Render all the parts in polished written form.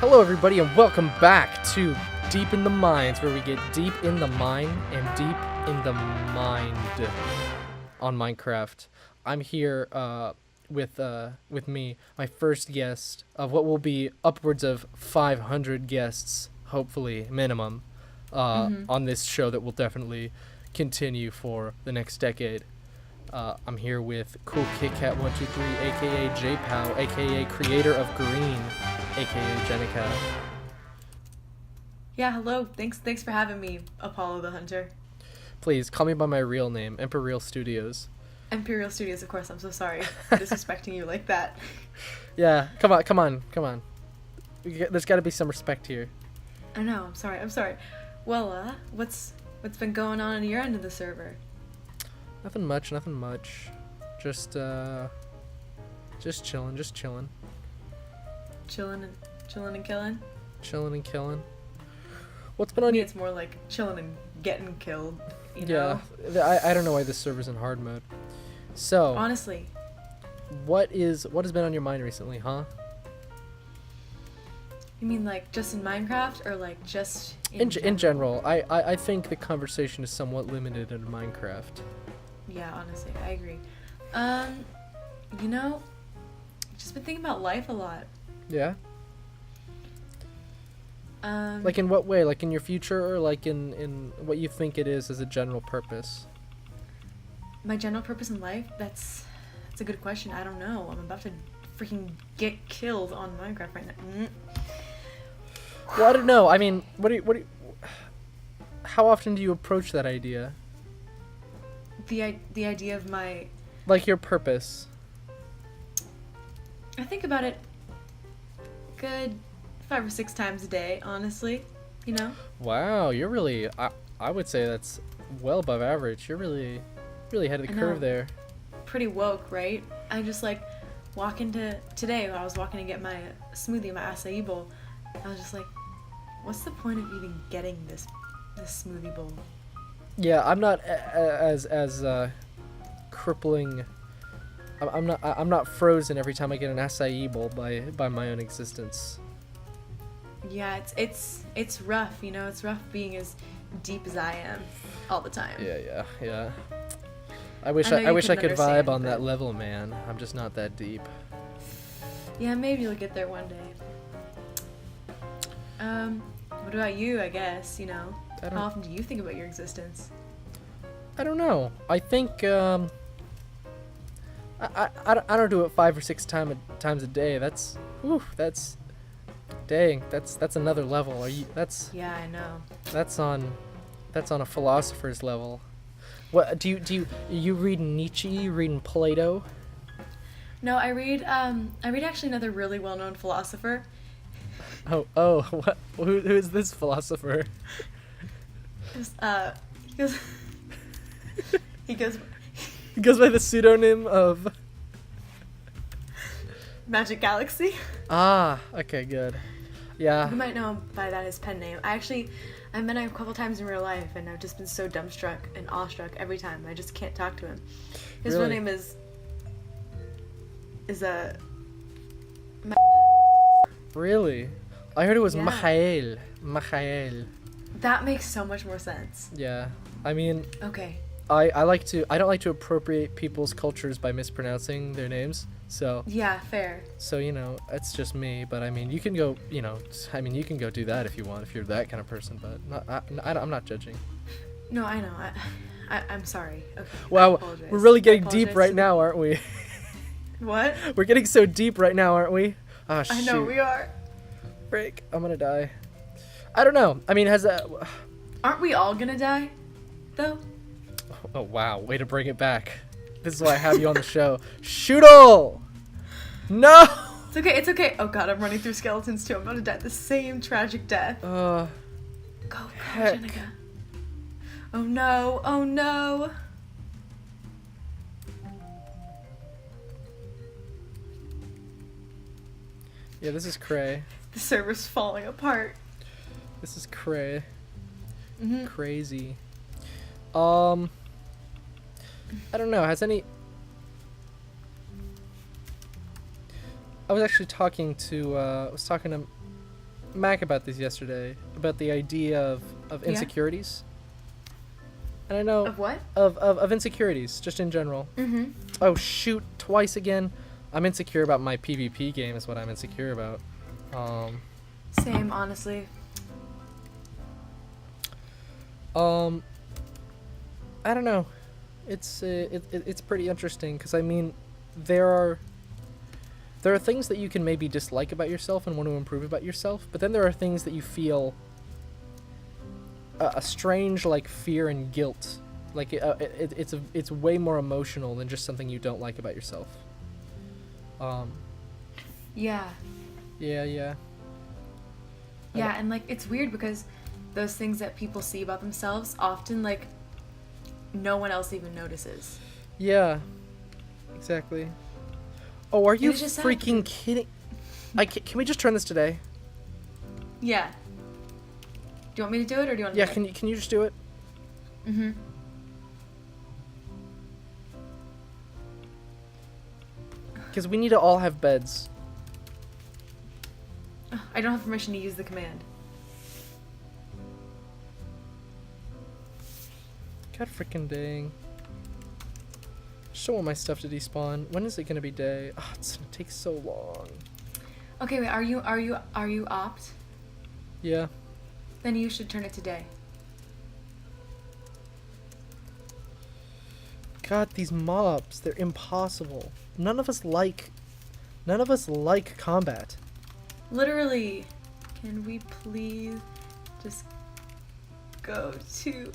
Hello, everybody, and welcome back to Deep in the Mines, where we get deep in the mine and deep in the mind on Minecraft. I'm here with me, my first guest of what will be upwards of 500 guests, hopefully minimum, on this show that will definitely continue for the next decade. I'm here with Cool Kit Kat 123, aka JPow, aka creator of Green, aka Jenica. Yeah, hello. Thanks for having me, Apollo the Hunter. Please call me by my real name, Imperial Studios. Imperial Studios, of course. I'm so sorry for disrespecting you like that. Yeah, come on. There's got to be some respect here. I know. I'm sorry. Well, what's been going on your end of the server? Nothing much. Just chilling. Chilling and killing. Chilling and killing. What's been on your? It's more like chilling and getting killed. You know? Yeah, I don't know why this server's in hard mode. So honestly, what has been on your mind recently, huh? You mean like just in Minecraft or like just in general? I think the conversation is somewhat limited in Minecraft. Yeah, honestly, I agree. Just been thinking about life a lot. Yeah. Like in what way? Like in your future, or like in what you think it is as a general purpose? My general purpose in life? That's a good question. I don't know. I'm about to freaking get killed on Minecraft right now. Well, I don't know. I mean, how often do you approach that idea? The idea of my... Like your purpose. I think about it good 5 or 6 times a day, honestly. You know? Wow, you're really... I would say that's well above average. You're really ahead of the curve there. Pretty woke, right? I just like walk into... Today, when I was walking to get my smoothie, my acai bowl, I was just like, what's the point of even getting this smoothie bowl? Yeah, I'm not as crippling. I'm not frozen every time I get an acai bowl by my own existence. Yeah, it's rough, you know. It's rough being as deep as I am all the time. Yeah. I wish I could vibe on that level, man. I'm just not that deep. Yeah, maybe you'll get there one day. What about you? I guess, you know. How often do you think about your existence? I don't know. I think I don't do it 5 or 6 times a day. That's dang. That's another level. Yeah, I know. That's on a philosopher's level. What do you reading Nietzsche? You reading Plato? No, I read actually another really well-known philosopher. Oh, what? Who is this philosopher? He goes by the pseudonym of Magic Galaxy. Ah, okay, good. Yeah. You might know him by his pen name. I met him a couple times in real life, and I've just been so dumbstruck and awestruck every time. I just can't talk to him. His real name is Really? I heard it was Yeah. Michael. That makes so much more sense. Yeah. I mean, okay. I don't like to appropriate people's cultures by mispronouncing their names. So yeah, fair. So, you know, it's just me, but I mean, you can go, you know, you can go do that if you want, if you're that kind of person, but I'm not judging. No, I know. I'm sorry. Okay. Wow, we're really getting deep right now, aren't we? What? We're getting so deep right now, aren't we? Oh, shoot. I know we are. Break. I'm gonna die. I don't know. I mean, Aren't we all gonna die, though? Oh, wow. Way to bring it back. This is why I have you on the show. Shoot-all! No! It's okay. Oh god, I'm running through skeletons too. I'm about to die the same tragic death. Go, Jenica. Oh no. Yeah, this is cray. The server's falling apart. This is cray. Mm-hmm. Crazy. I don't know. I was actually talking to Mac about this yesterday, about the idea of Yeah? insecurities. And I know Of what? of insecurities, just in general. Mm-hmm. Oh shoot, twice again. I'm insecure about my PvP game is what I'm insecure about. Same, honestly. I don't know. It's pretty interesting because I mean, there are things that you can maybe dislike about yourself and want to improve about yourself, but then there are things that you feel a strange like fear and guilt. Like it's way more emotional than just something you don't like about yourself. Yeah. Yeah. Yeah, and like it's weird because those things that people see about themselves often like no one else even notices. Yeah. Exactly. Oh, are you it's just sad freaking kidding? Can we just turn this today? Yeah. Do you want me to do it or do you want to Yeah, do it? can you just do it? Mm-hmm. Because we need to all have beds. I don't have permission to use the command. God freaking dang. Just don't want my stuff to despawn. When is it gonna be day? Oh, it's gonna take so long. Okay, wait, are you opt? Yeah. Then you should turn it to day. God, these mobs, they're impossible. None of us like combat. Literally. Can we please just go to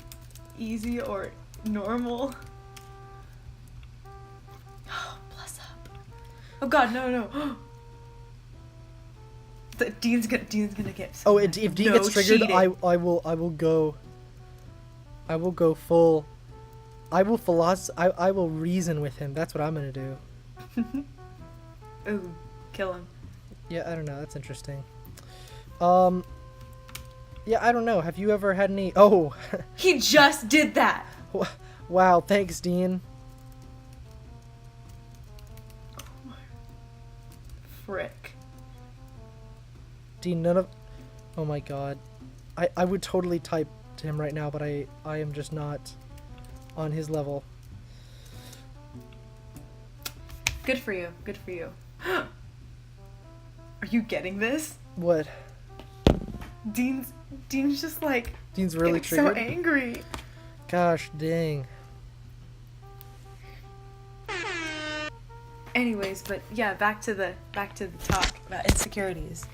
easy or normal? Bless up. Oh god, no. Dean's gonna get so Oh, mad. if Dean No gets triggered, cheating. I will go full. I will reason with him. That's what I'm gonna do. Ooh, kill him. Yeah, I don't know. That's interesting. Yeah, I don't know. Have you ever had any? Oh, He just did that. wow. Thanks, Dean. Frick. Dean, none of. Oh my God, I would totally type to him right now, but I am just not on his level. Good for you. Good for you. Are you getting this? What? Dean's just like Dean's really getting so triggered. angry. Gosh, dang. Anyways, but yeah, back to the talk about insecurities.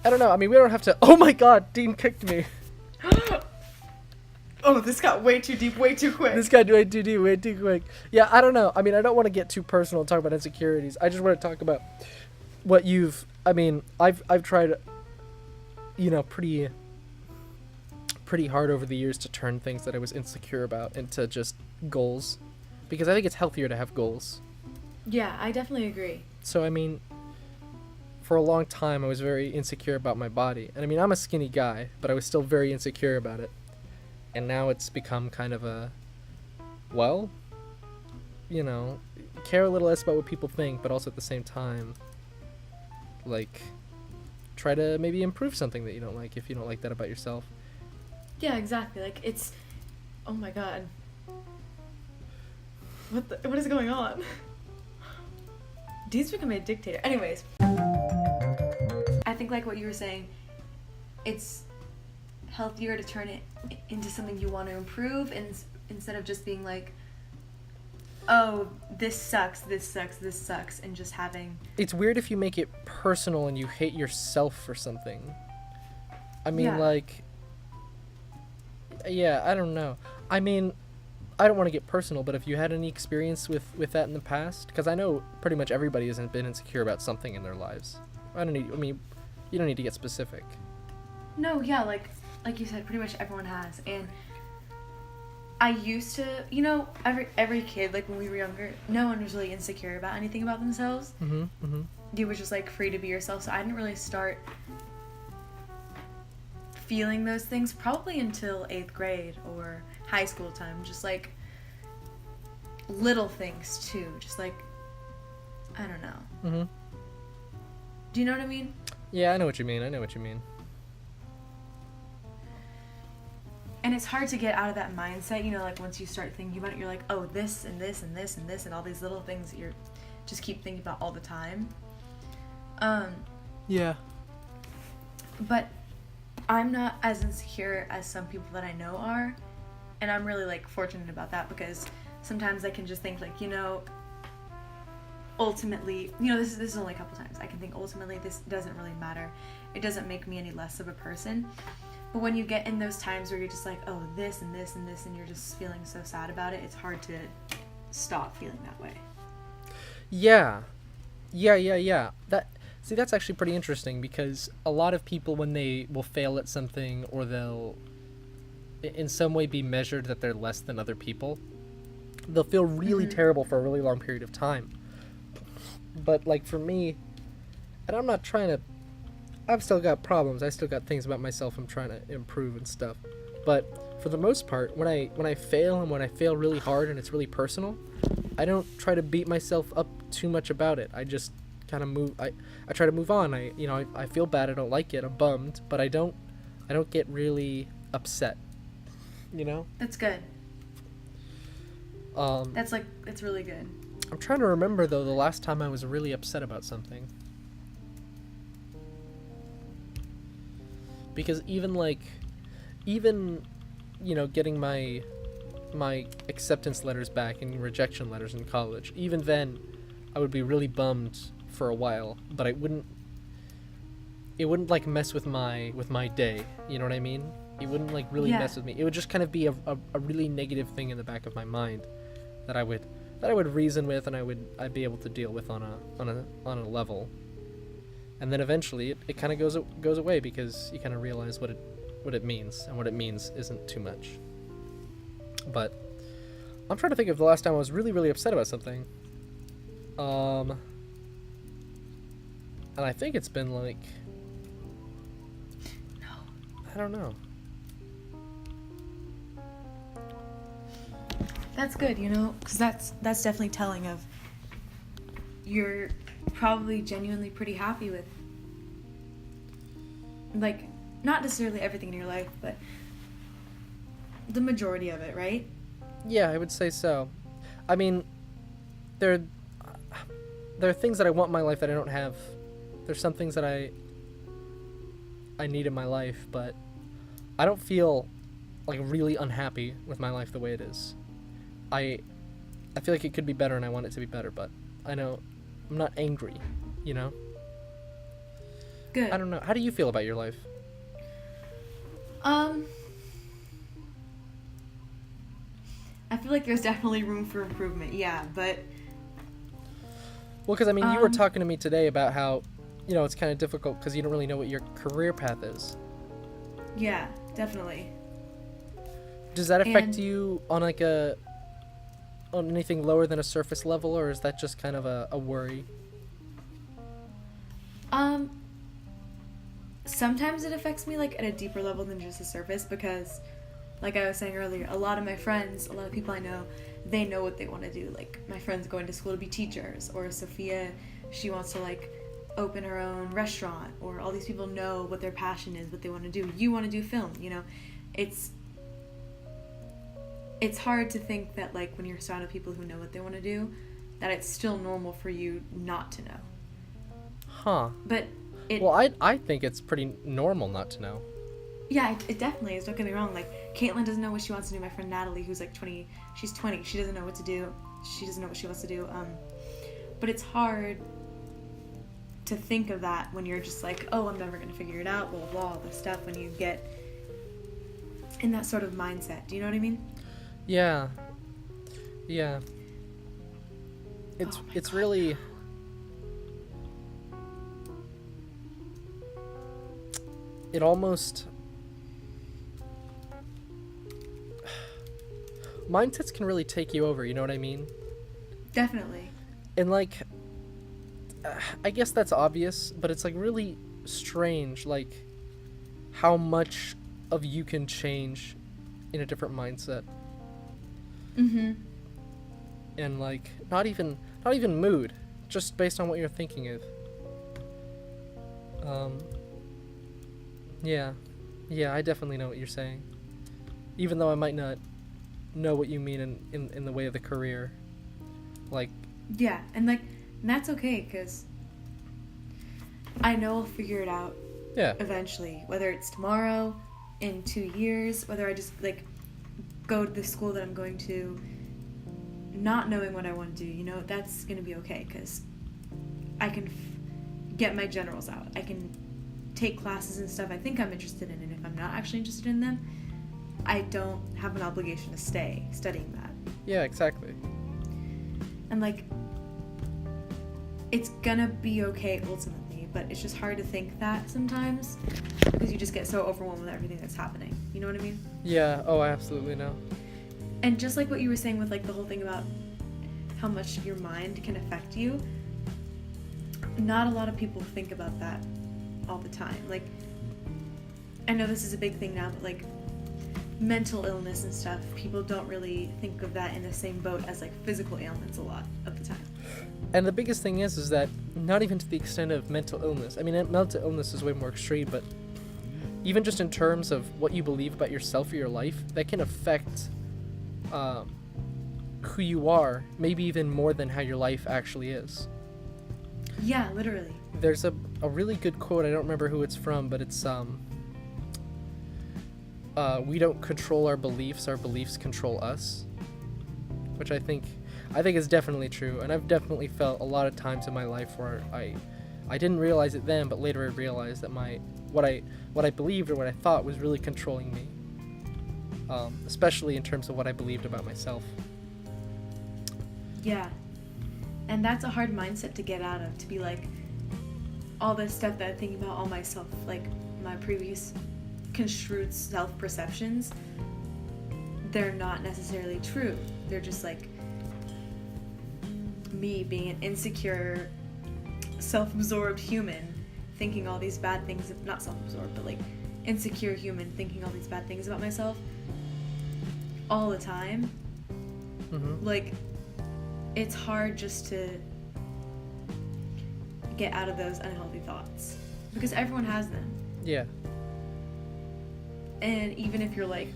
I don't know. I mean, we don't have to. Oh my God, Dean kicked me. Oh, this got way too deep, way too quick. This guy way too deep, way too quick. Yeah, I don't know. I mean, I don't want to get too personal and talk about insecurities. I just want to talk about what you've. I mean, I've tried, you know, pretty hard over the years to turn things that I was insecure about into just goals, because I think it's healthier to have goals. Yeah, I definitely agree. So I mean, for a long time I was very insecure about my body, and I mean I'm a skinny guy, but I was still very insecure about it. And now it's become kind of a, well, you know, care a little less about what people think, but also at the same time, like, try to maybe improve something that you don't like if you don't like that about yourself. Yeah, exactly. Like it's, oh my god, what is going on? Dean's becoming a dictator. Anyways, I think like what you were saying, it's healthier to turn it into something you want to improve, and instead of just being like, oh, this sucks, and just having. It's weird if you make it personal and you hate yourself for something. I mean, Yeah. like, yeah, I don't know. I mean, I don't want to get personal, but have you had any experience with that in the past? Because I know pretty much everybody has been insecure about something in their lives. I mean, you don't need to get specific. No, yeah, like you said, pretty much everyone has. And I used to, you know, every kid, like when we were younger, no one was really insecure about anything about themselves. You were just like free to be yourself. So I didn't really start feeling those things probably until 8th grade or high school time. Just like little things too. Just like, I don't know. Do you know what I mean? Yeah, I know what you mean. And it's hard to get out of that mindset, you know, like once you start thinking about it, you're like, oh, this and this and this and this and all these little things that you're just keep thinking about all the time. Yeah. But I'm not as insecure as some people that I know are, and I'm really like fortunate about that, because sometimes I can just think like, you know, ultimately, you know, this is only a couple times I can think ultimately this doesn't really matter. It doesn't make me any less of a person. But when you get in those times where you're just like, oh, this and this and this, and you're just feeling so sad about it, it's hard to stop feeling that way. Yeah. That's actually pretty interesting, because a lot of people, when they will fail at something, or they'll in some way be measured that they're less than other people, they'll feel really terrible for a really long period of time. But like for me, and I'm not trying to, I've still got problems, I still got things about myself I'm trying to improve and stuff, but for the most part, when I fail, and when I fail really hard and it's really personal, I don't try to beat myself up too much about it. I just kind of move. I try to move on. I feel bad. I don't like it. I'm bummed, but I don't get really upset. You know. That's good. It's really good. I'm trying to remember though the last time I was really upset about something. Because even you know, getting my acceptance letters back and rejection letters in college, even then I would be really bummed for a while, but it wouldn't like mess with my day, you know what I mean? It wouldn't like really mess with me. It would just kind of be a really negative thing in the back of my mind that I would reason with, and I'd be able to deal with on a level. And then eventually it kind of goes away, because you kind of realize what it means, and what it means isn't too much. But I'm trying to think of the last time I was really, really upset about something. And I think it's been like, I don't know. That's good, you know, because that's definitely telling of you're probably genuinely pretty happy with, like, not necessarily everything in your life, but the majority of it, right? Yeah, I would say so. I mean, there are things that I want in my life that I don't have. There's some things that I need in my life, but I don't feel like really unhappy with my life the way it is. I feel like it could be better, and I want it to be better, but I know I'm not angry, you know? Good. I don't know. How do you feel about your life? I feel like there's definitely room for improvement, yeah, but... Well, because, I mean, you were talking to me today about how, you know, it's kind of difficult because you don't really know what your career path is. Yeah, definitely. Does that affect you on, like, on anything lower than a surface level, or is that just kind of a worry? Sometimes it affects me, like, at a deeper level than just the surface, because, like I was saying earlier, a lot of my friends, a lot of people I know, they know what they want to do. Like, my friend's going to school to be teachers, or Sophia, she wants to, like, open her own restaurant, or all these people know what their passion is, what they want to do. You want to do film, you know? It's hard to think that, like, when you're surrounded with people who know what they want to do, that it's still normal for you not to know. Huh. But well, I think it's pretty normal not to know. Yeah, it definitely is. Don't get me wrong. Like, Caitlin doesn't know what she wants to do. My friend Natalie, who's like 20, she's 20. She doesn't know what to do. She doesn't know what she wants to do. But it's hard to think of that when you're just like, oh, I'm never going to figure it out, blah, blah, all this stuff, when you get in that sort of mindset. Do you know what I mean? Yeah. Yeah. It's really... It almost... Mindsets can really take you over, you know what I mean? Definitely. And, like, I guess that's obvious, but it's, like, really strange, like, how much of you can change in a different mindset. Mm-hmm. And, like, not even mood, just based on what you're thinking of. Yeah, I definitely know what you're saying. even though I might not know what you mean in the way of the career. Like, Yeah, and like, and that's okay, because I know I'll figure it out yeah, eventually, whether it's tomorrow, in 2 years, whether I just like go to the school that I'm going to, not knowing what I want to do, you know, that's gonna be okay, because I can get my generals out. I can take classes and stuff I think I'm interested in, and if I'm not actually interested in them, I don't have an obligation to stay studying that. yeah, exactly. And like, it's gonna be okay ultimately, but it's just hard to think that sometimes, because you just get so overwhelmed with everything that's happening. You know what I mean? Yeah, oh, I absolutely know. And just like what you were saying with like the whole thing about how much your mind can affect you, not a lot of people think about that all the time. Like, I know this is a big thing now, but like mental illness and stuff, people don't really think of that in the same boat as like physical ailments a lot of the time. And the biggest thing is that not even to the extent of mental illness. I mean, mental illness is way more extreme, but even just in terms of what you believe about yourself or your life, that can affect who you are, maybe even more than how your life actually is. Yeah, literally. There's a really good quote, I don't remember who it's from, but it's we don't control our beliefs control us, which I think is definitely true, and I've definitely felt a lot of times in my life where I didn't realize it then, but later I realized that what I believed or what I thought was really controlling me, especially in terms of what I believed about myself. Yeah. And that's a hard mindset to get out of, to be like, all this stuff that I'm thinking about all myself, like my previous construed self-perceptions, they're not necessarily true. They're just like me being an insecure, self-absorbed human thinking all these bad things, not self-absorbed, but like insecure human thinking all these bad things about myself all the time. Mm-hmm. Like, it's hard just to get out of those unhealthy thoughts, because everyone has them. Yeah. And even if you're like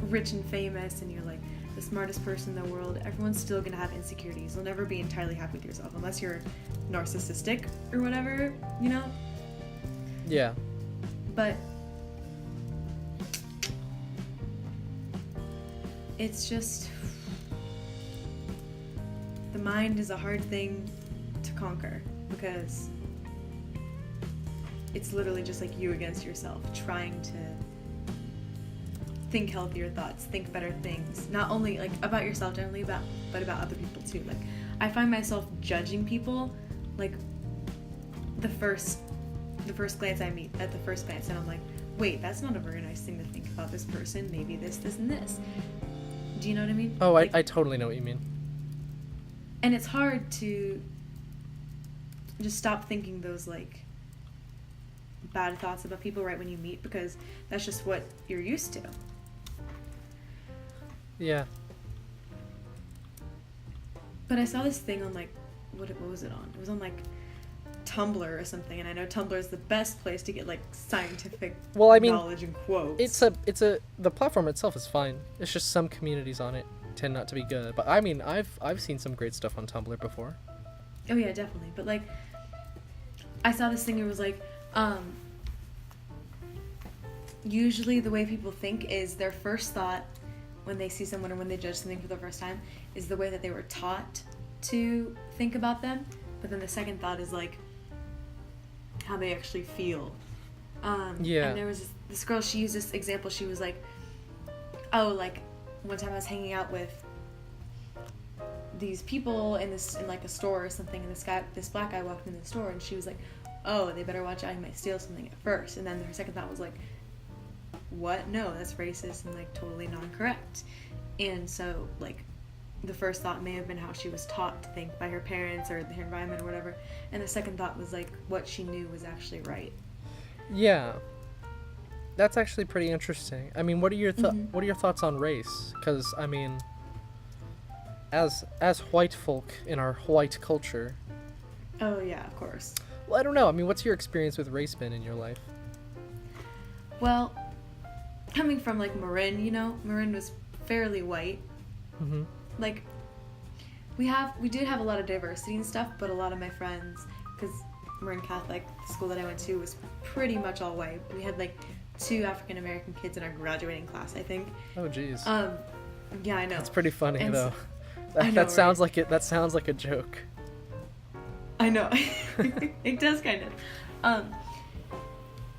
rich and famous and you're like the smartest person in the world, everyone's still gonna have insecurities. You'll never be entirely happy with yourself unless you're narcissistic or whatever, you know? Yeah. But it's just, the mind is a hard thing to conquer, because it's literally just like you against yourself, trying to think healthier thoughts, think better things, not only like about yourself generally, but about other people too. Like, I find myself judging people like the first glance I meet, at the first glance, and I'm like, wait, that's not a very nice thing to think about this person, maybe this and this. Do you know what I mean? Oh, like, I totally know what you mean. and it's hard to just stop thinking those like bad thoughts about people right when you meet, because that's just what you're used to. Yeah. But I saw this thing on like, what was it on? It was on like Tumblr or something, and I know Tumblr is the best place to get like scientific knowledge and quotes. The platform itself is fine. It's just some communities on it tend not to be good. But I mean, I've seen some great stuff on Tumblr before. Oh yeah, definitely. But like, I saw this thing. It was like, usually the way people think is their first thought when they see someone or when they judge something for the first time is the way that they were taught to think about them. But then the second thought is like how they actually feel. Yeah. And there was this girl, she used this example. She was like, oh, like one time I was hanging out with these people in like a store or something, and this black guy walked into the store, and she was like, oh, they better watch out, he might steal something at first. And then her second thought was like, what? No, that's racist and like totally non-correct. And so like the first thought may have been how she was taught to think by her parents or her environment or whatever, and the second thought was like what she knew was actually right. Yeah, that's actually pretty interesting. I mean, what are your thoughts on race? Because I mean, as white folk in our white culture. Oh yeah, of course. Well, I don't know. I mean, what's your experience with race been in your life? Well, coming from like Marin, you know, Marin was fairly white. Mm-hmm. Like we did have a lot of diversity and stuff, but a lot of my friends, because Marin Catholic, the school that I went to, was pretty much all white. We had like 2 African American kids in our graduating class, I think. Oh, geez. Yeah, I know. That's pretty funny, And though. I know, That sounds right? like it. That sounds like a joke. I know. It does kind of.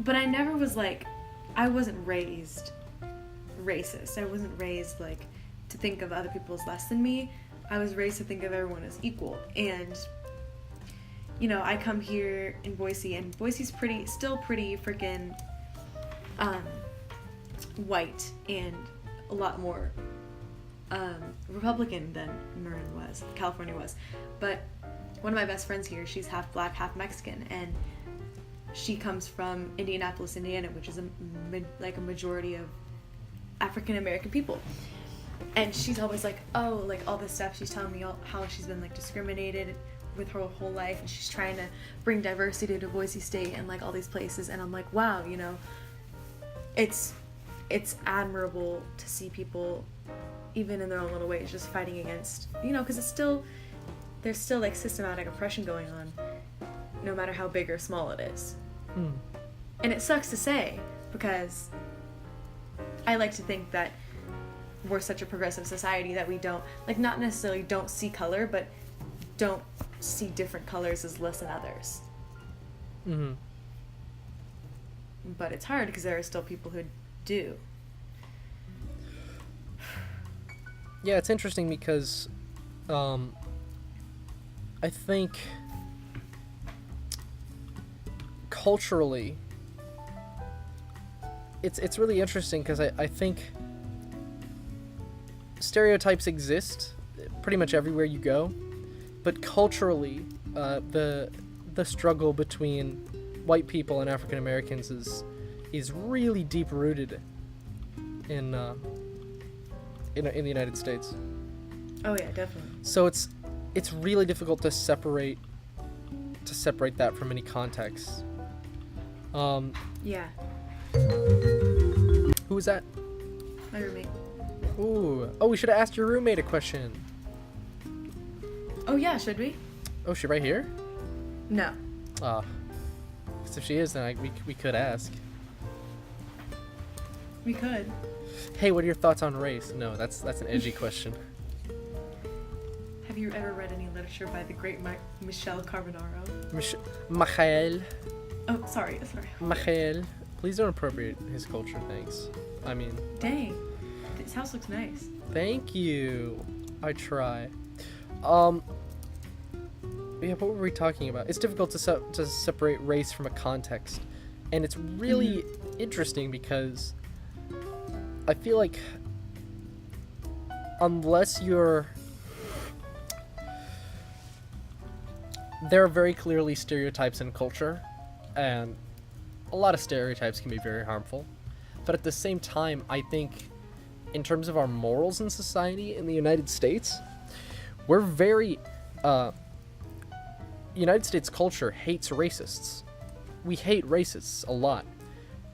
But I never was like, I wasn't raised racist. I wasn't raised like to think of other people as less than me. I was raised to think of everyone as equal. And, you know, I come here in Boise, and Boise's still pretty freaking white and a lot more Republican than Marin was, California was. But one of my best friends here, she's half black, half Mexican, and she comes from Indianapolis, Indiana, which is a majority of African American people. And she's always like, oh, like all this stuff. She's telling me how she's been like discriminated with her whole life, and she's trying to bring diversity to Boise State and like all these places. And I'm like, wow, you know, it's admirable to see people, even in their own little ways, just fighting against, you know, because there's still like systematic oppression going on, no matter how big or small it is. Hmm. And it sucks to say, because I like to think that we're such a progressive society that we don't, like, not necessarily don't see color, but don't see different colors as less than others. Mm-hmm. But it's hard because there are still people who do. Yeah, it's interesting because I think culturally it's really interesting because I think stereotypes exist pretty much everywhere you go, but culturally the struggle between white people and African Americans is really deep rooted in the United States. Oh yeah, definitely. So it's really difficult to separate that from any context. Yeah, Who was that? my roommate. Ooh. Oh, we should have asked your roommate a question. Oh yeah, should we? Oh, is she right here? No. Ah. 'Cause if she is, then we could ask. We could. Hey, what are your thoughts on race? No, that's an edgy question. Have you ever read any literature by the great Michel Carbonaro? Michael. Oh, sorry. Michael. Please don't appropriate his culture, thanks. I mean... Dang. This house looks nice. Thank you. I try. Yeah, what were we talking about? It's difficult to separate race from a context. And it's really interesting because I feel like unless you're... There are very clearly stereotypes in culture, and a lot of stereotypes can be very harmful. But at the same time, I think in terms of our morals in society in the United States, we're very... United States culture hates racists. We hate racists a lot.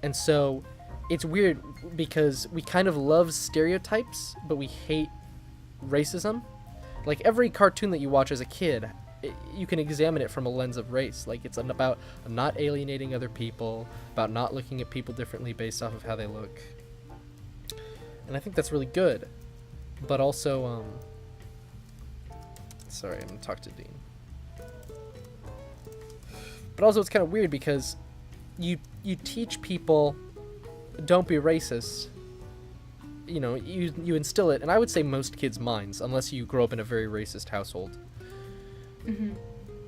And so it's weird because we kind of love stereotypes, but we hate racism. Like every cartoon that you watch as a kid, you can examine it from a lens of race. Like it's about not alienating other people, about not looking at people differently based off of how they look. And I think that's really good. But also, sorry, I'm gonna talk to Dean. But also it's kind of weird because you teach people don't be racist. You know, you instill it, and I would say most kids' minds, unless you grow up in a very racist household. Mm-hmm.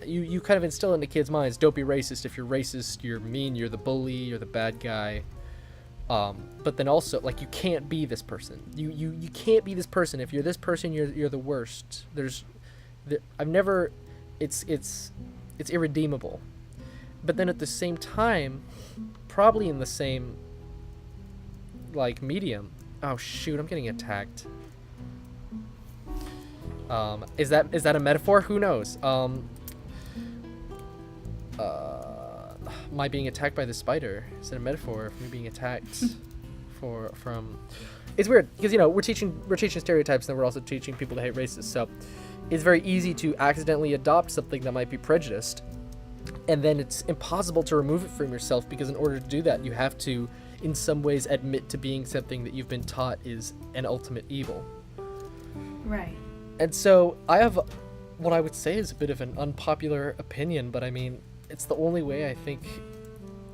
You kind of instill into kids' minds, don't be racist. If you're racist, you're mean, you're the bully, you're the bad guy. But then also, like, you can't be this person. You can't be this person. If you're this person, you're the worst. It's irredeemable. But then at the same time, probably in the same, like, medium. Oh shoot, I'm getting attacked. Is that a metaphor? Who knows? Am I being attacked by the spider? Is it a metaphor for me being attacked from. It's weird because we're teaching stereotypes, and we're also teaching people to hate races. So it's very easy to accidentally adopt something that might be prejudiced, and then it's impossible to remove it from yourself, because in order to do that, you have to, in some ways, admit to being something that you've been taught is an ultimate evil. Right. And so I have what I would say is a bit of an unpopular opinion, but I mean, it's the only way I think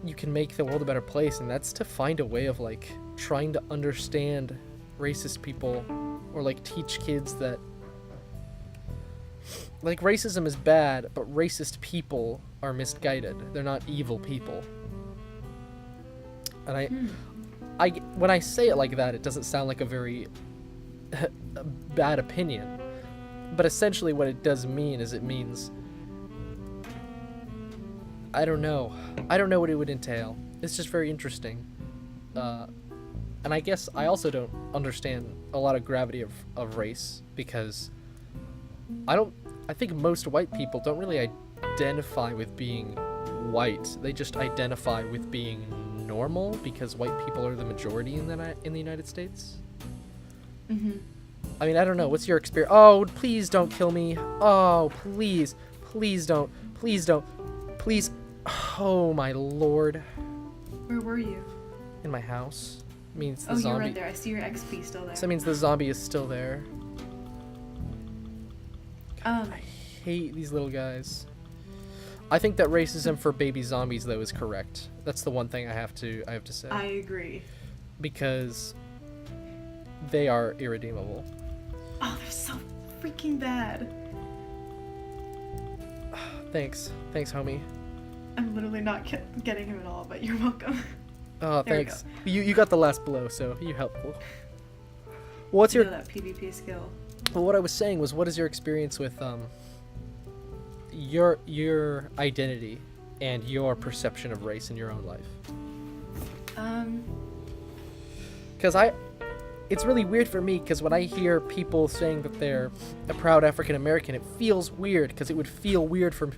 you can make the world a better place, and that's to find a way of like trying to understand racist people, or like teach kids that like racism is bad, but racist people are misguided. They're not evil people. And I when I say it like that, it doesn't sound like a very bad opinion. But essentially what it does mean is it means, I don't know what it would entail. It's just very interesting. And I guess I also don't understand a lot of gravity of race, because I think most white people don't really identify with being white. They just identify with being normal, because white people are the majority in the United States. Mm-hmm. I mean, I don't know. What's your experience? Oh, please don't kill me. Oh, please. Please don't. Please don't. Please. Oh, my lord. Where were you? In my house. Means the Oh, zombie. you're right there. I see your XP still there. So that means the zombie is still there. I hate these little guys. I think that racism for baby zombies, though, is correct. That's the one thing I have to say. I agree. Because they are irredeemable. Oh, they're so freaking bad. Thanks, homie. I'm literally not getting him at all, but you're welcome. Oh, There we thanks. You got the last blow, so you helpful. What's You your know that PvP skill. Well, what I was saying was, what is your experience with your identity and your perception of race in your own life? Because it's really weird for me, because when I hear people saying that they're a proud African American, it feels weird, because it would feel weird for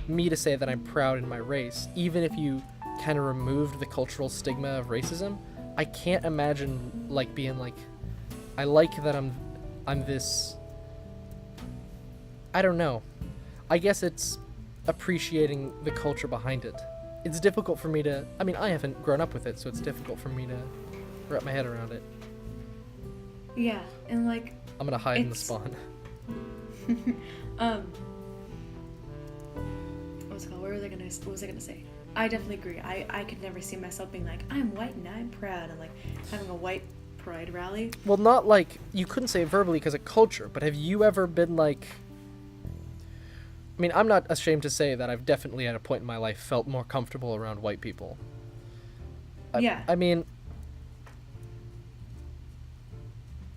me to say that I'm proud in my race, even if you kind of removed the cultural stigma of racism. I can't imagine like being like, I like that I'm this. I don't know. I guess it's appreciating the culture behind it. It's difficult for me to. I mean, I haven't grown up with it, so it's difficult for me to wrap my head around it. Yeah, and like. I'm gonna hide in the spawn. What's it called? What was I gonna say? I definitely agree. I could never see myself being like, I'm white and I'm proud, and like having a white pride rally. Well, not like, you couldn't say it verbally because of culture, but have you ever been like, I mean, I'm not ashamed to say that I've definitely at a point in my life felt more comfortable around white people. Yeah. I mean,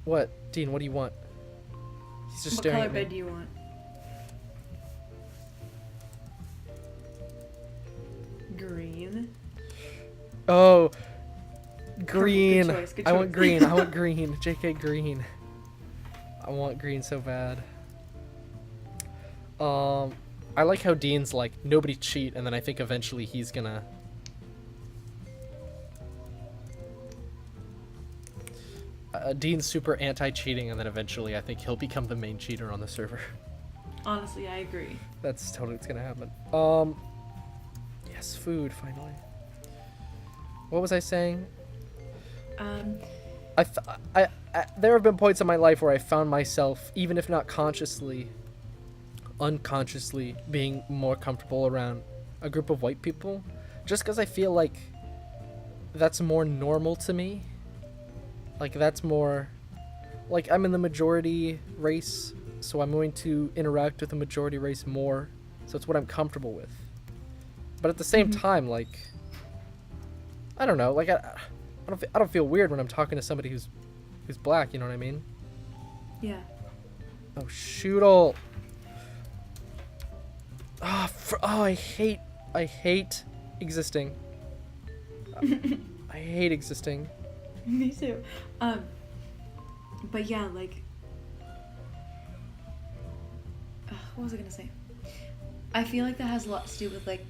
what? Dean, what do you want? He's just What staring color at me. bed do you want? Green. Oh, green. Good choice, good I want choice. green. I want green. JK green. I want green so bad. I like how Dean's like, nobody cheat, and then I think eventually he's gonna... Dean's super anti-cheating, and then eventually I think he'll become the main cheater on the server. Honestly, I agree. That's totally what's gonna happen. Yes, food, finally. What was I saying? There have been points in my life where I found myself, even if not consciously, unconsciously being more comfortable around a group of white people, just because I feel like that's more normal to me. Like, that's more, like, I'm in the majority race, so I'm going to interact with the majority race more, so it's what I'm comfortable with. But at the same time, like, I don't know, like, I don't feel weird when I'm talking to somebody who's black, you know what I mean? Yeah. Oh, shoot-all. I hate existing. I hate existing. Me too. But yeah, like, what was I gonna say? I feel like that has a lot to do with like,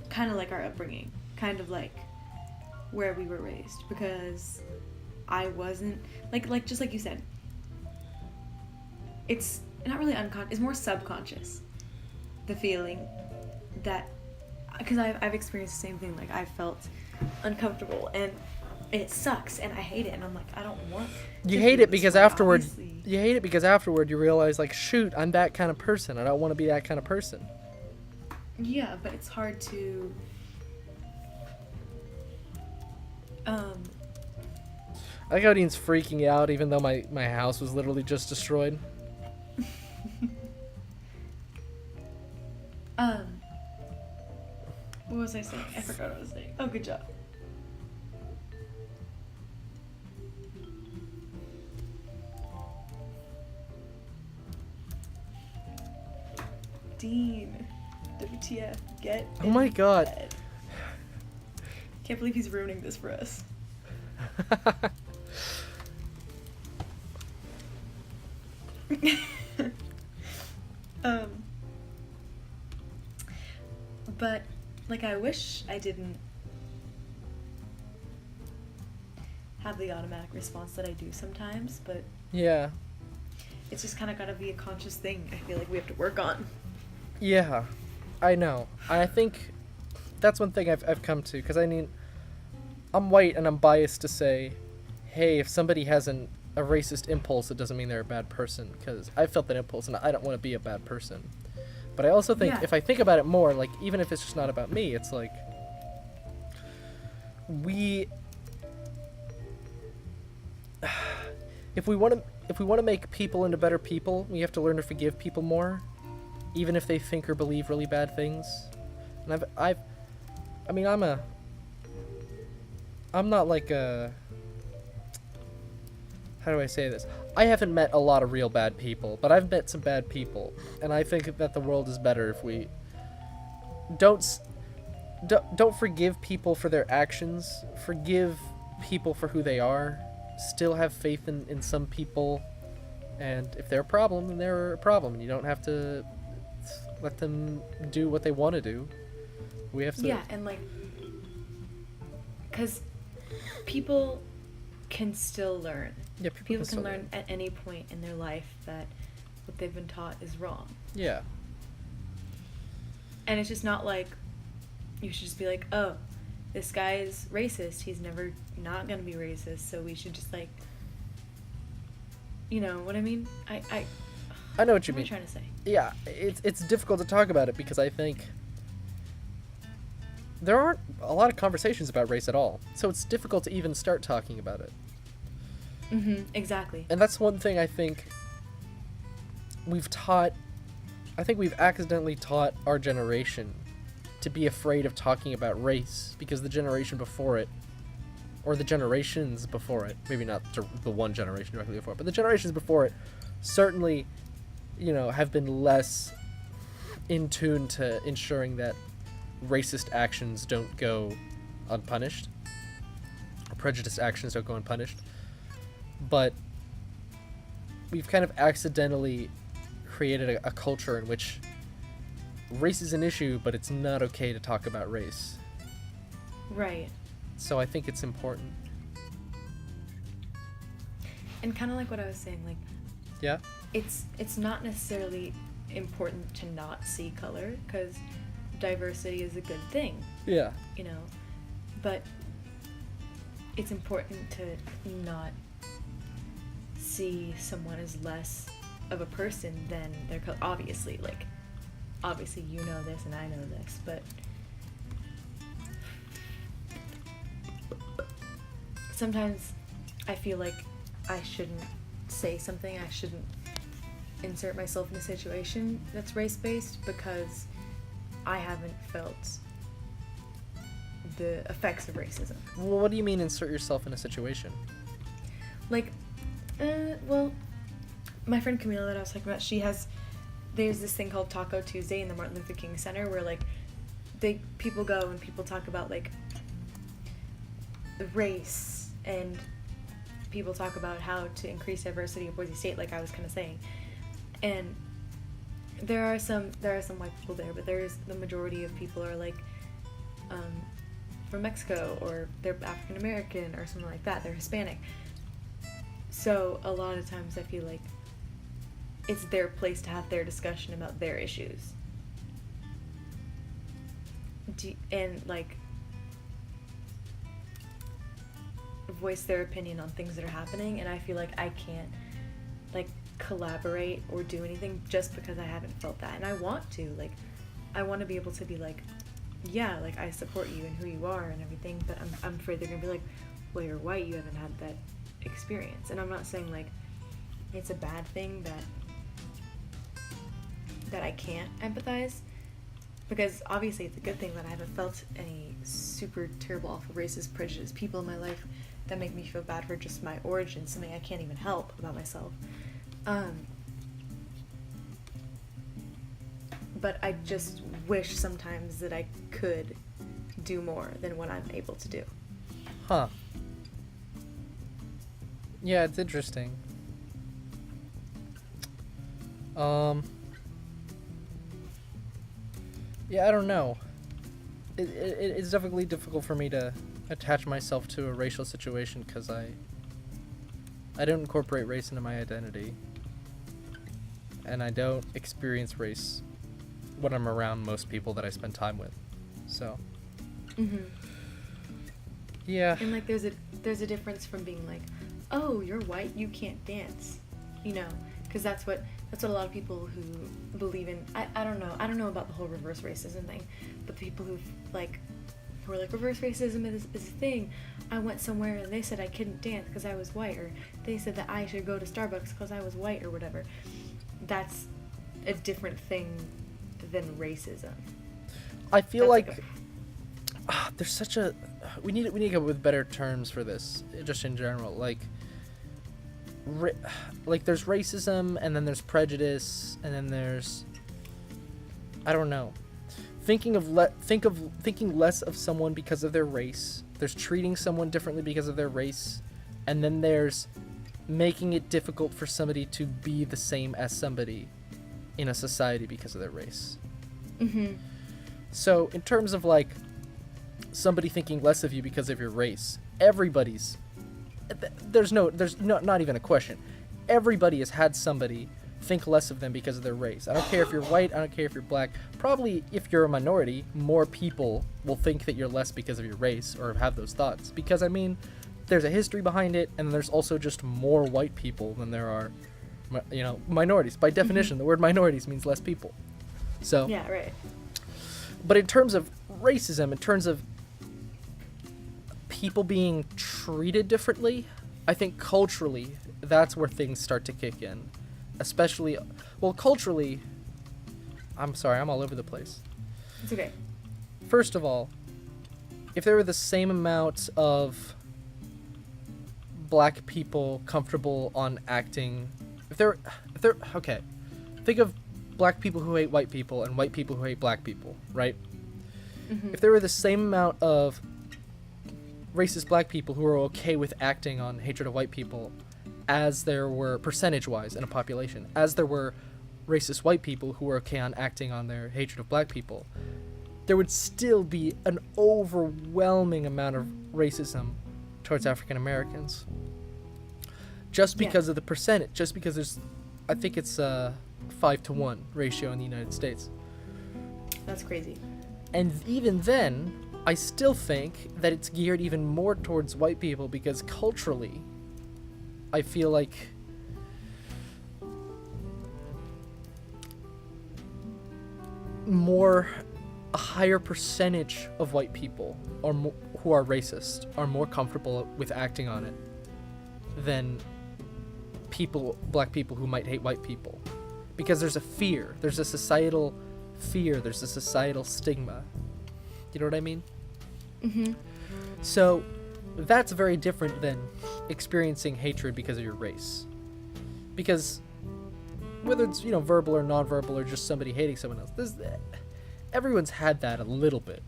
kind of like our upbringing, kind of like where we were raised, because I wasn't like just like you said, it's not really unconscious, it's more subconscious, the feeling that, because I've experienced the same thing, like I felt uncomfortable and it sucks and I hate it, and I'm like, I don't want You to hate feel it this because way, afterward obviously. you hate it because afterward you realize, like, shoot, I'm that kind of person. I don't want to be that kind of person. Yeah, but it's hard to I like how Dean's freaking out even though my house was literally just destroyed. what was I saying? I forgot what I was saying. Oh, good job. Dean, WTF, get Oh my god. bed. Can't believe he's ruining this for us. But like, I wish I didn't have the automatic response that I do sometimes, but Yeah. it's just kind of got to be a conscious thing. I feel like we have to work on. Yeah. I know. I think that's one thing I've come to, because I mean, I'm white and I'm biased to say, hey, if somebody has a racist impulse, it doesn't mean they're a bad person, because I felt that impulse and I don't want to be a bad person. But I also think, Yeah. if I think about it more, like, even if it's just not about me, it's like, if we want to make people into better people, we have to learn to forgive people more, even if they think or believe really bad things. And I'm not like a, how do I say this? I haven't met a lot of real bad people, but I've met some bad people, and I think that the world is better if we don't forgive people for their actions. Forgive people for who they are. Still have faith in some people, and if they're a problem, then they're a problem. You don't have to let them do what they want to do. We have to. Yeah, and like, because people can still learn. Yeah, People can still learn at any point in their life that what they've been taught is wrong. Yeah. And it's just not like you should just be like, oh, this guy is racist. He's never not gonna be racist, so we should just, like, you know what I mean? I know what you what am mean. I trying to say? Yeah, it's difficult to talk about it because I think there aren't a lot of conversations about race at all. So it's difficult to even start talking about it. Exactly. And that's one thing I think we've accidentally taught our generation to be afraid of talking about race, because the generation before it, or the generations before it, maybe not the one generation directly before it, but the generations before it certainly, have been less in tune to ensuring that racist actions don't go unpunished, or prejudiced actions don't go unpunished. But we've kind of accidentally created a culture in which race is an issue, but it's not okay to talk about race. Right. So I think it's important. And kind of like what I was saying, like, Yeah? it's not necessarily important to not see color, because diversity is a good thing, Yeah. but it's important to not see someone as less of a person than their color. Obviously you know this and I know this, but sometimes I feel like I shouldn't say something, I shouldn't insert myself in a situation that's race-based, because I haven't felt the effects of racism. Well, what do you mean insert yourself in a situation? Like, well, my friend Camila that I was talking about, there's this thing called Taco Tuesday in the Martin Luther King Center where, like, people go and people talk about, like, race, and people talk about how to increase diversity in Boise State, like I was kind of saying. And there are some white people there, but the majority of people are, like, from Mexico, or they're African American or something like that. They're Hispanic. So a lot of times I feel like it's their place to have their discussion about their issues. And like voice their opinion on things that are happening, and I feel like I can't like collaborate or do anything just because I haven't felt that. And I want to, like, I want to be able to be like, yeah, like I support you and who you are and everything, but I'm afraid they're gonna be like, well, you're white, you haven't had that experience. And I'm not saying like it's a bad thing that I can't empathize, because obviously it's a good thing that I haven't felt any super terrible, awful, racist, prejudiced people in my life that make me feel bad for just my origin, something I can't even help about myself. But I just wish sometimes that I could do more than what I'm able to do. Huh. Yeah, it's interesting. Yeah, I don't know. It's definitely difficult for me to attach myself to a racial situation because I don't incorporate race into my identity, and I don't experience race when I'm around most people that I spend time with. So. Mhm. Yeah. And like there's a difference from being like, oh, you're white, you can't dance, you know, because that's what a lot of people who believe in, I don't know about the whole reverse racism thing, but people who are like reverse racism is a thing. I went somewhere and they said I couldn't dance because I was white, or they said that I should go to Starbucks because I was white, or whatever. That's a different thing than racism. I feel like there's such a we need to come up with better terms for this, just in general. Like there's racism, and then there's prejudice, and then there's, I don't know, thinking less of someone because of their race. There's treating someone differently because of their race, and then there's making it difficult for somebody to be the same as somebody in a society because of their race. Mhm. So in terms of like somebody thinking less of you because of your race, there's not even a question. Everybody has had somebody think less of them because of their race. I don't care if you're white, I don't care if you're black. Probably if you're a minority, more people will think that you're less because of your race or have those thoughts. Because I mean, there's a history behind it, and there's also just more white people than there are, minorities. By definition, the word minorities means less people. So yeah, right. But in terms of racism, in terms of people being treated differently, I think culturally that's where things start to kick in. Especially, well, culturally, I'm sorry, I'm all over the place. It's okay. First of all, if there were the same amount of black people comfortable on acting, okay, think of black people who hate white people and white people who hate black people, right? Mm-hmm. If there were the same amount of racist black people who are okay with acting on hatred of white people as there were, percentage-wise, in a population, as there were racist white people who were okay on acting on their hatred of black people, there would still be an overwhelming amount of racism towards African Americans. Just because of the percentage, just because there's, I think it's a 5-to-1 ratio in the United States. That's crazy. And even then, I still think that it's geared even more towards white people because culturally, I feel like a higher percentage of white people who are racist are more comfortable with acting on it than black people who might hate white people. Because there's a fear, there's a societal fear, there's a societal stigma. You know what I mean? Mm-hmm. So that's very different than experiencing hatred because of your race. Because whether it's, verbal or non-verbal or just somebody hating someone else, everyone's had that a little bit.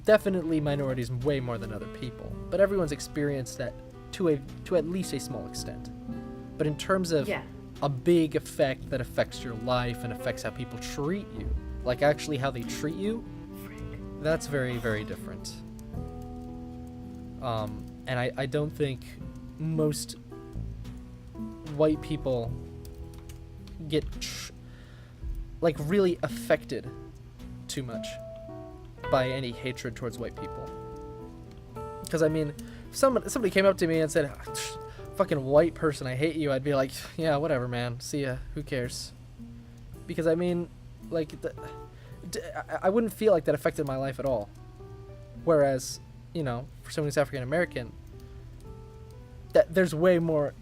Definitely minorities way more than other people, but everyone's experienced that to at least a small extent. But in terms of a big effect that affects your life and affects how people treat you, like actually how they treat you, that's very, very different. And I don't think most white people get like really affected too much by any hatred towards white people. Because I mean, if somebody came up to me and said, "Fucking white person, I hate you," I'd be like, "Yeah, whatever, man. See ya. Who cares?" Because I mean, like, I wouldn't feel like that affected my life at all. Whereas, you know, for someone who's African American, that there's way more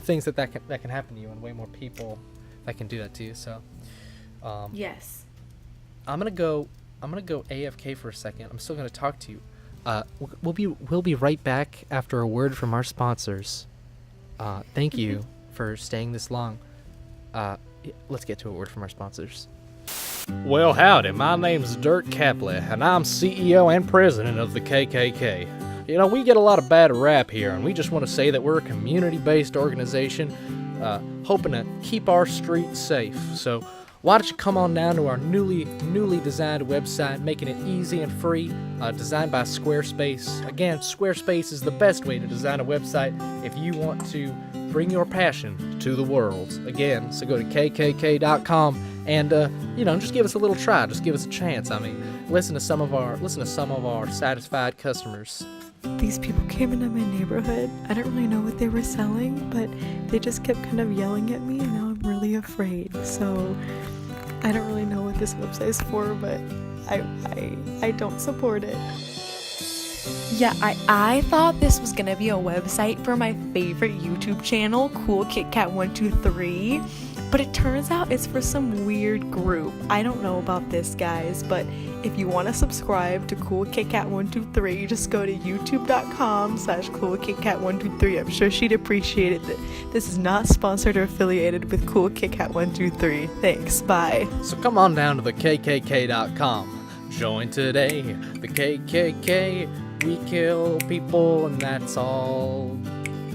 things that can happen to you, and way more people that can do that to you. So, Yes. I'm gonna go AFK for a second. I'm still gonna talk to you. We'll be right back after a word from our sponsors. Thank you for staying this long. Let's get to a word from our sponsors. Well, howdy. My name's Dirk Capley, and I'm CEO and president of the KKK. You know, we get a lot of bad rap here, and we just want to say that we're a community-based organization hoping to keep our streets safe. So why don't you come on down to our newly designed website, making it easy and free, designed by Squarespace. Again, Squarespace is the best way to design a website if you want to bring your passion to the world. Again, so go to kkk.com and just give us a little try. Just give us a chance. I mean, listen to some of our satisfied customers. These people came into my neighborhood. I didn't really know what they were selling, but they just kept kind of yelling at me, and now I'm really afraid. So I don't really know what this website is for, but I don't support it. Yeah, I thought this was gonna be a website for my favorite YouTube channel, Cool Kit Kat 123, but it turns out it's for some weird group. I don't know about this, guys, but if you want to subscribe to Cool Kit Kat 123, just go to youtube.com/CoolKitKat123. I'm sure she'd appreciate it. This is not sponsored or affiliated with Cool Kit Kat 123. Thanks, bye. So come on down to the kkk.com. Join today. The KKK, we kill people, and that's all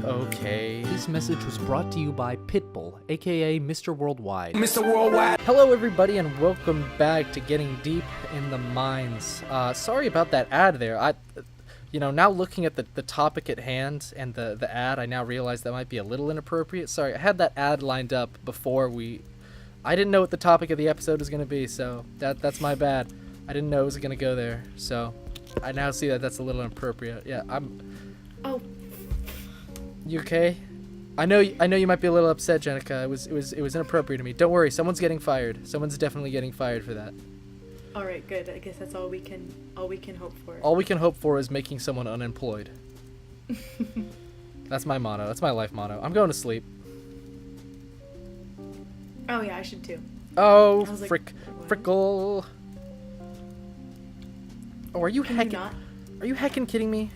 okay. This message was brought to you by Pitbull, aka Mr. Worldwide. Mr. Worldwide. Hello, everybody, and welcome back to Getting Deep in the Mines. Sorry about that ad there. Now looking at the topic at hand and the ad, I now realize that might be a little inappropriate. Sorry, I had that ad lined up before I didn't know what the topic of the episode was going to be, so that's my bad. I didn't know it was going to go there, so I now see that that's a little inappropriate. Yeah, Oh. You okay? I know you might be a little upset, Jenica. It was inappropriate to me. Don't worry, someone's getting fired. Someone's definitely getting fired for that. All right, good. I guess that's all we can hope for. All we can hope for is making someone unemployed. That's my motto. That's my life motto. I'm going to sleep. Oh yeah, I should too. Oh, I was like, frickle. Oh, are you Can heckin'? you not? Are you heckin' kidding me?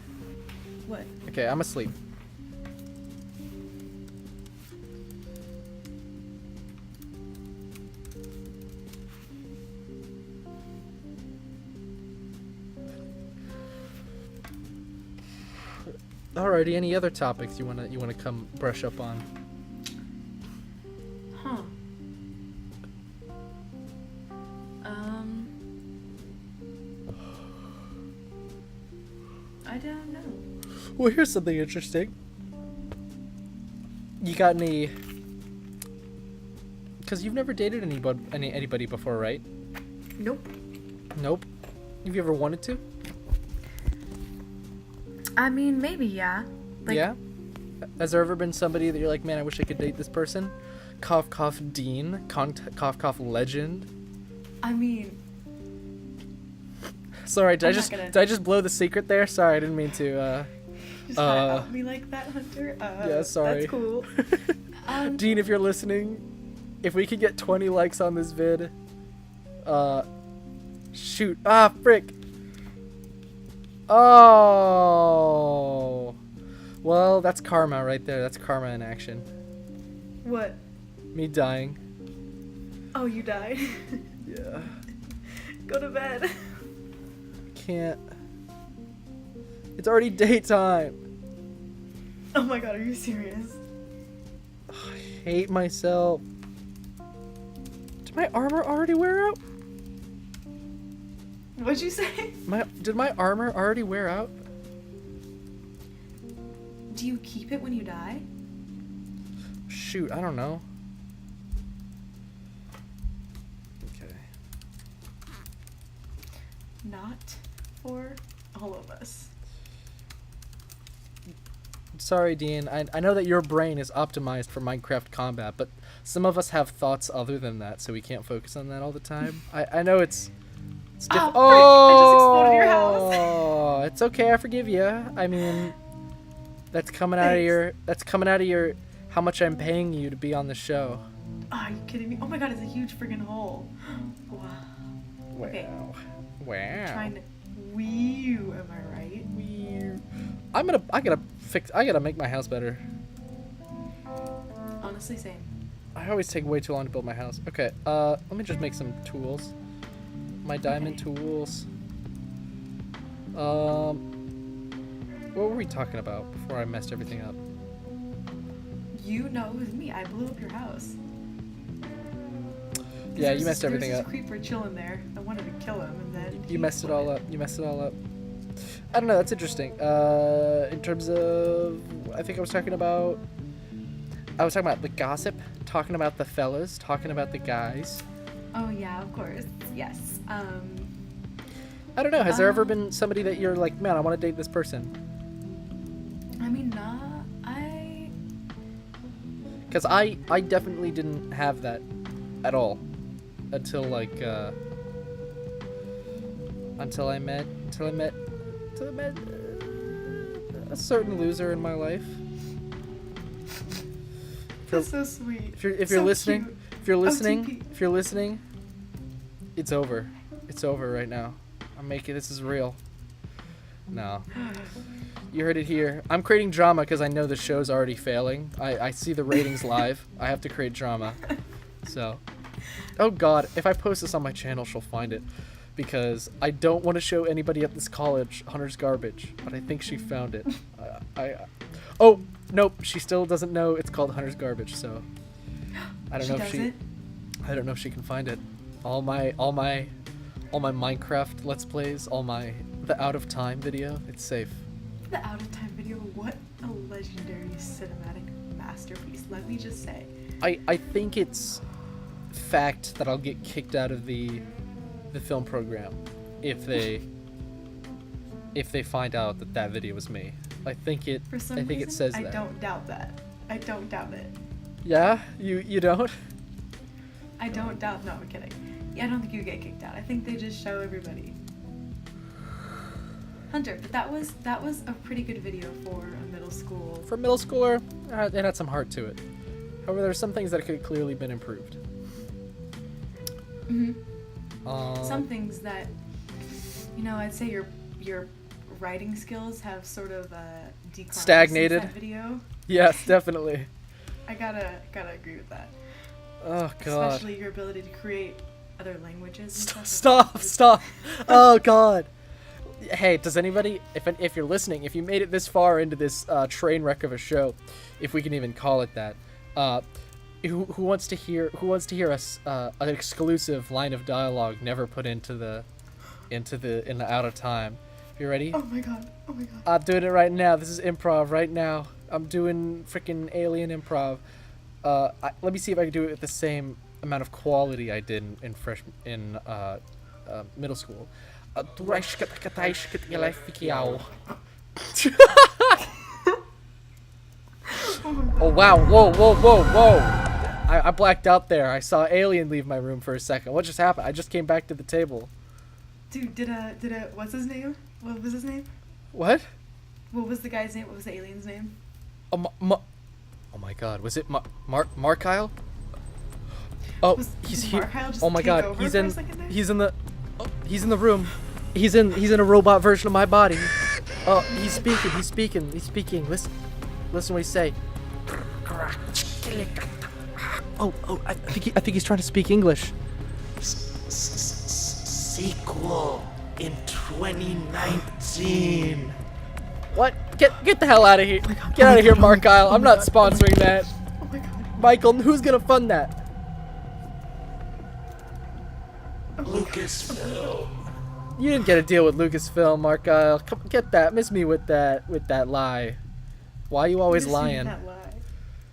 What? Okay, I'm asleep. Alrighty, any other topics you wanna come brush up on? Huh. I don't know. Well, here's something interesting. You got any? Because you've never dated anybody before, right? Nope. Nope. Have you ever wanted to? I mean, maybe yeah. Yeah. Has there ever been somebody that you're like, man, I wish I could date this person? Cough, cough, Dean. Cough, cough, legend. I mean, Sorry, did I'm not I just blow the secret there? Sorry, I didn't mean to. just gotta help me like that, Hunter. Yeah, sorry. That's cool. Dean, if you're listening, if we could get 20 likes on this vid, shoot. Ah, frick. Oh. Well, that's karma right there. That's karma in action. What? Me dying. Oh, you died. Yeah. Go to bed. Can't. It's already daytime. Oh my god, are you serious? I hate myself. Did my armor already wear out? What'd you say? Did my armor already wear out? Do you keep it when you die? Shoot, I don't know. Okay. Not for all of us. Sorry, Dean. I know that your brain is optimized for Minecraft combat, but some of us have thoughts other than that, so we can't focus on that all the time. I know it's Oh, oh, frick, I just exploded your house. It's okay. I forgive you. I mean, that's coming out of your. That's coming out of your. How much I'm paying you to be on the show. Oh, are you kidding me? Oh my god, it's a huge friggin' hole. Wow. Wow. Okay. Wow. Trying to wee-oo, am I right? Weird. I gotta make my house better. Honestly, same. I always take way too long to build my house. Okay, let me just make some tools. My diamond tools. What were we talking about before I messed everything up? You know it was me. I blew up your house. Yeah, you messed everything There's up. this creeper chilling there. I wanted to kill him, and then You messed it all up. You messed it all up. I don't know. That's interesting. In terms of, I think I was talking about the gossip, talking about the fellas, talking about the guys. Oh yeah, of course. Yes. I don't know. Has there ever been somebody that you're like, man, I want to date this person? I mean, Because I definitely didn't have that at all until like until I met a certain loser in my life. That's so sweet. If you're So listening, cute. if you're listening, OTP. if you're listening, it's over. It's over right now. I'm making this is real. No. You heard it here. I'm creating drama because I know the show's already failing. I see the ratings live. I have to create drama. So, oh god, if I post this on my channel, she'll find it. Because I don't want to show anybody at this college Hunter's Garbage, but I think she found it. Oh, nope, she still doesn't know it's called Hunter's Garbage, so I don't know if she I don't know if she can find it. All my Minecraft Let's Plays, the out of time video, it's safe. The out of time video. What a legendary cinematic masterpiece. Let me just say. I think it's fact that I'll get kicked out of the film program if they find out that video was me. I think it For some it reason, says I that. don't doubt that. I don't doubt it. Yeah? You don't? I don't doubt. No, I'm kidding. Yeah, I don't think you get kicked out. I think they just show everybody. Hunter, but that was a pretty good video for a middle school. For middle schooler, it had some heart to it. However, there's some things that could have clearly been improved. Mhm. Some things that, I'd say your writing skills have sort of declined Stagnated. since that video. Yes, definitely. I gotta agree with that. Oh god. Especially your ability to create other languages. And Stop. Oh god. Hey, does anybody, if you're listening, if you made it this far into this train wreck of a show, if we can even call it that, who wants to hear us an exclusive line of dialogue never put into the out of time? You ready? Oh my god. I'm doing it right now. This is improv right now. I'm doing freaking alien improv. Let me see if I can do it with the same amount of quality I did in middle school. Oh wow! Whoa! I blacked out there. I saw Alien leave my room for a second. What just happened? I just came back to the table. Dude, did what's his name? What was his name? What? What was the guy's name? What was the alien's name? Oh my god, was it Markyle? Oh, he's here. Markyle just Oh my take over god, he's for a in second there? he's in the room. He's in a robot version of my body. Oh, he's speaking. Listen what he say. Oh, I think he's trying to speak English. Sequel in 2019. What? Get the hell out of here. Get out of here, Markyle. I'm not sponsoring that. Oh my god. Michael, who's gonna fund that? Lucasfilm. You didn't get a deal with Lucasfilm, Markyle. Come get that. Miss me with that lie. Why are you always You've seen lying? that lie.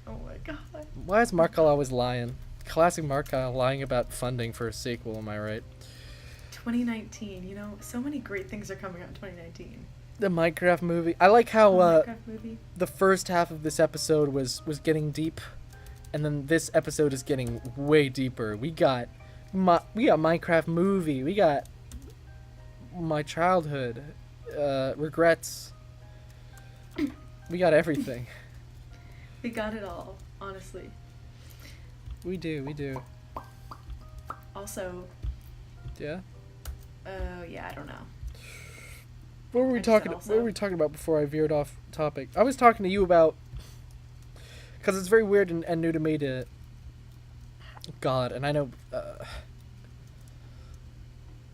Oh my god. Why is Markle always lying? Classic Markle lying about funding for a sequel, am I right? 2019, you know, so many great things are coming out in 2019. The Minecraft movie. I like how Minecraft movie. the first half of this episode was getting deep, and then this episode is getting way deeper. We got Minecraft movie. We got my childhood, regrets. We got everything. We got it all, honestly. We do. Also, Yeah. yeah, I don't know. What were we I just said talking? also. What were we talking about before I veered off topic? I was talking to you about, because it's very weird and new to me to. God, and I know. I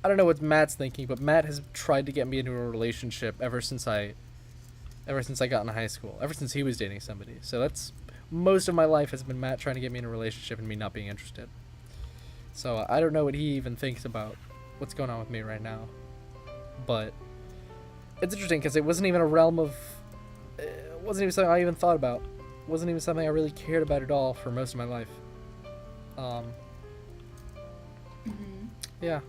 don't know what Matt's thinking, but Matt has tried to get me into a relationship ever since I got in high school. Ever since he was dating somebody. So that's most of my life has been Matt trying to get me in a relationship and me not being interested. So I don't know what he even thinks about what's going on with me right now, but it's interesting because it wasn't even a realm of. It wasn't even something I even thought about. It wasn't even something I really cared about at all for most of my life. Yeah.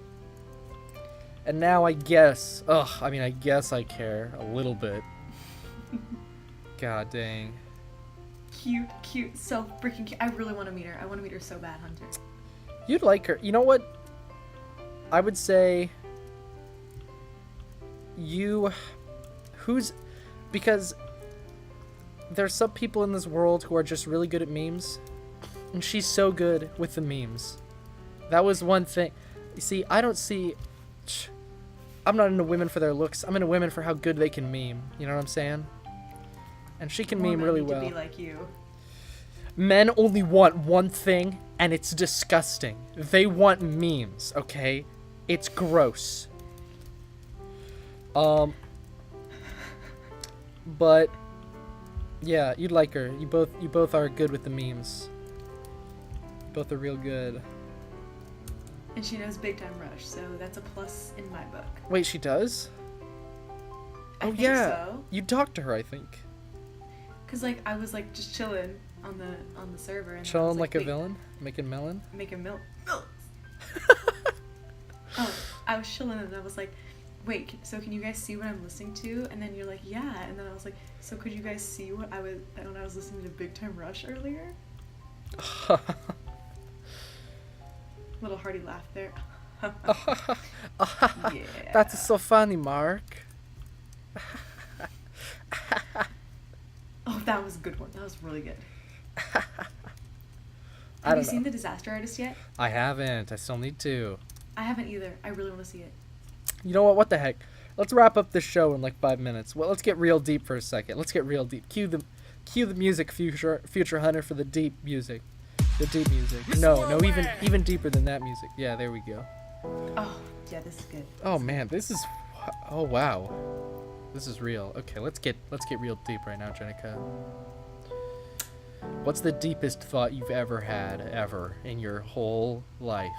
And now I guess. I guess I care a little bit. God dang. Cute, so freaking cute. I really want to meet her. I want to meet her so bad, Hunter. You'd like her. You know what? I would say because there's some people in this world who are just really good at memes, and she's so good with the memes. That was one thing. You see, I'm not into women for their looks. I'm into women for how good they can meme. You know what I'm saying? And she can More meme men really need well. to be like you. Men only want one thing, and it's disgusting. They want memes, okay? It's gross. But yeah, you'd like her. You both are good with the memes. Both are real good. And she knows Big Time Rush, so that's a plus in my book. Wait, she does? I think yeah. so. You talked to her, I think. Cause like I was like just chilling on the server and Chilling I was like a wait, villain, making melon. making milk. Oh, I was chilling and I was like, wait, so can you guys see what I'm listening to? And then you're like, yeah. And then I was like, so could you guys see what I was when I was listening to Big Time Rush earlier? Little hearty laugh there. Yeah. That's so funny, Mark. Oh, that was a good one. That was really good. I Have don't you know. seen The Disaster Artist yet? I haven't. I still need to. I haven't either. I really want to see it. You know what? What the heck? Let's wrap up this show in like 5 minutes. Well, let's get real deep for a second. Let's get real deep. Cue the music, future Hunter, for the deep music. The deep music. No, even deeper than that music. Yeah, there we go. Oh, yeah, this is good. Oh man, this is. Oh wow, this is real. Okay, let's get real deep right now, Jenica. What's the deepest thought you've ever had in your whole life?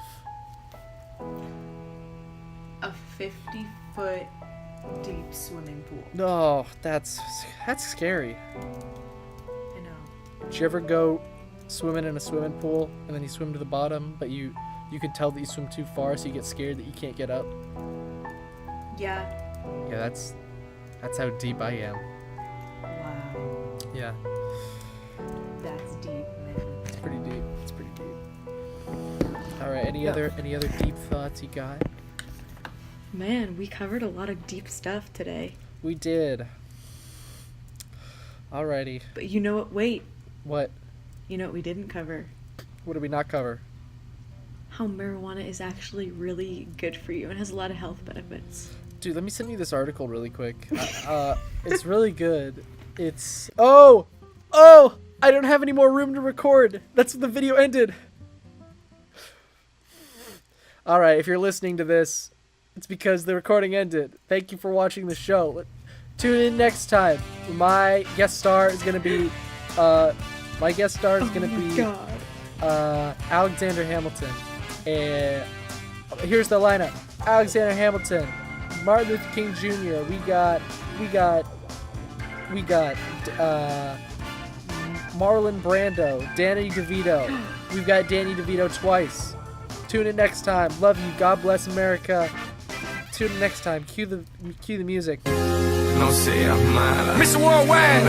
A 50-foot deep swimming pool. No, that's scary. I know. Did you ever go swimming in a swimming pool and then you swim to the bottom, but you can tell that you swim too far, so you get scared that you can't get up? Yeah. Yeah, that's how deep I am. Wow. Yeah, That's deep, man. it's pretty deep. It's pretty deep. All right, any other deep thoughts you got? Man, we covered a lot of deep stuff today. We did. Alrighty. But you know what? Wait. What? You know what we didn't cover? What did we not cover? How marijuana is actually really good for you and has a lot of health benefits. Dude, let me send you this article really quick. It's really good. It's... Oh! I don't have any more room to record. That's when the video ended. Alright, if you're listening to this, it's because the recording ended. Thank you for watching the show. Tune in next time. My guest star is going to be... Alexander Hamilton. And here's the lineup. Alexander Hamilton, Martin Luther King Jr. We got Marlon Brando, Danny DeVito. We've got Danny DeVito twice. Tune in next time. Love you. God bless America. Tune in next time. Cue the music. No sea mala. Mr. Worldwide.